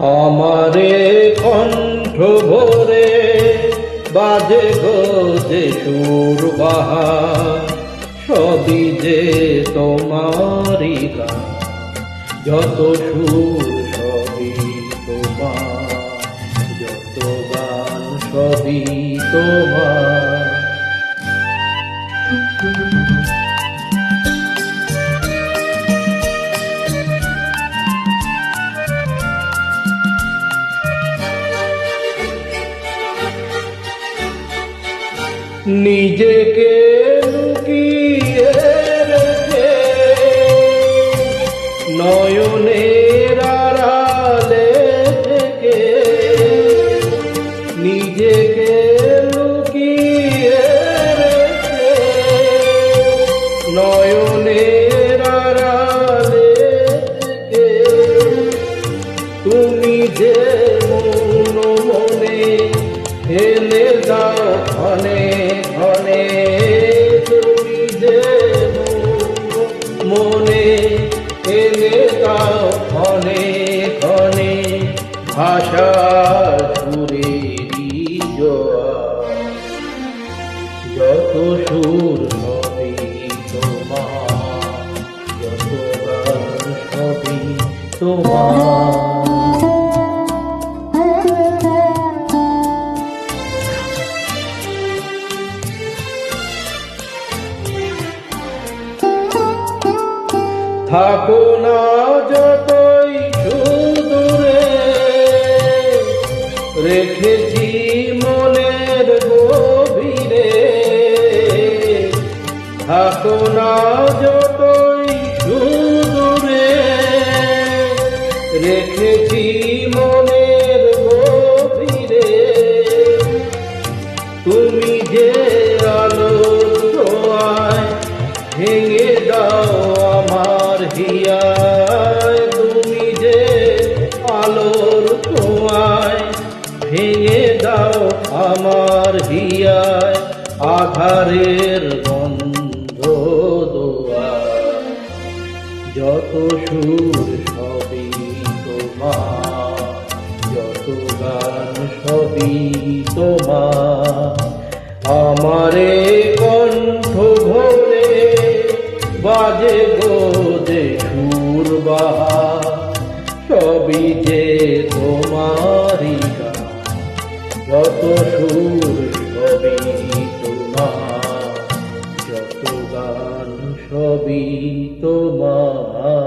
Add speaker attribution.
Speaker 1: আমারে কণ্ঠ ভরে বাজে গো যে সুর বাহার, সবই যে তোমারই গান। যত সুর সবই তোমার, যত গান সবই তোমার। নিজেকে লুকিয়ে রেখে নয়নের আড়ালে থেকে, নিজেকে লুকিয়ে রেখে নয়নের আড়ালে থেকে, তুমি যে মন মনে ফেলে দাও ক্ষণে ক্ষণে, তুমি যে মনে ফেলে দাও ক্ষণে ক্ষণে, ভাষা সুরেরই জোয়ার। যত সুর সবই তোমার, যত গান সবই তোমার। থাকো না যতই সুদূরে, রেখেছি মনের গভীরে। থাকো না যতই সুদূরে, রেখেছি মনের গভীরে। তুমি যে আলোর ছোঁয়ায় ভেঙে দাও আমার হিয়ায়, তুমি যে আলোর ছোঁয়ায় ভেঙে দাও আমার হিয়ায়। আধারের গন্ধ দোয়ার, যত সুর সবই তোমার, যত গান সবই তোমার। আমারে কণ্ঠ ভরে বাজে গো যে সুর বাহার, সবই যে তোমারই গান। যত সুর সবই তোমার, যত গান সবই তোমার।